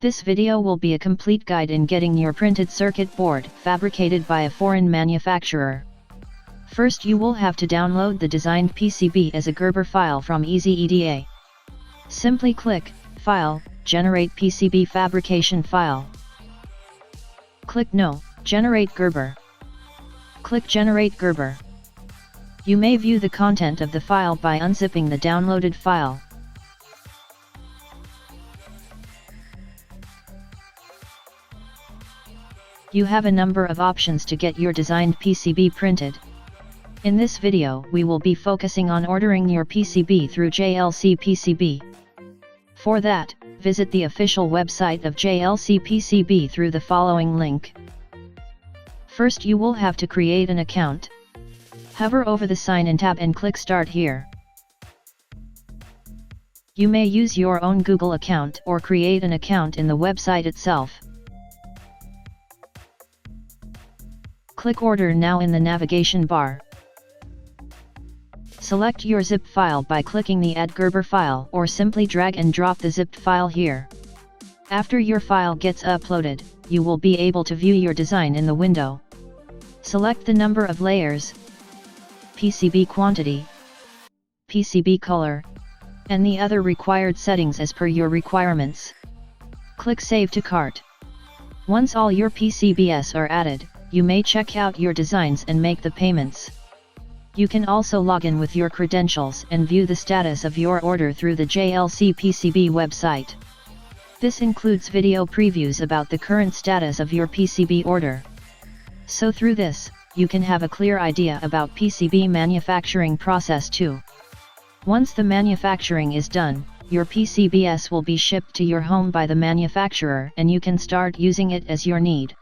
This video will be a complete guide in getting your printed circuit board fabricated by a foreign manufacturer. First, you will have to download the designed PCB as a Gerber file from EasyEDA. Simply click File, Generate PCB Fabrication File. Click No, Generate Gerber. Click Generate Gerber. You may view the content of the file by unzipping the downloaded file. You have a number of options to get your designed PCB printed. In this video, we will be focusing on ordering your PCB through JLC PCB. For that, visit the official website of JLC PCB through the following link. First, you will have to create an account. Hover over the Sign In tab and click Start here. You may use your own Google account or create an account in the website itself. Click Order Now in the navigation bar. Select your zip file by clicking the Add Gerber file or simply drag and drop the zipped file here. After your file gets uploaded, you will be able to view your design in the window. Select the number of layers, PCB quantity, PCB color, and the other required settings as per your requirements. Click Save to Cart. Once all your PCBs are added, you may check out your designs and make the payments. You can also log in with your credentials and view the status of your order through the JLC PCB website. This includes video previews about the current status of your PCB order. So through this, you can have a clear idea about PCB manufacturing process too. Once the manufacturing is done, your PCBs will be shipped to your home by the manufacturer and you can start using it as your need.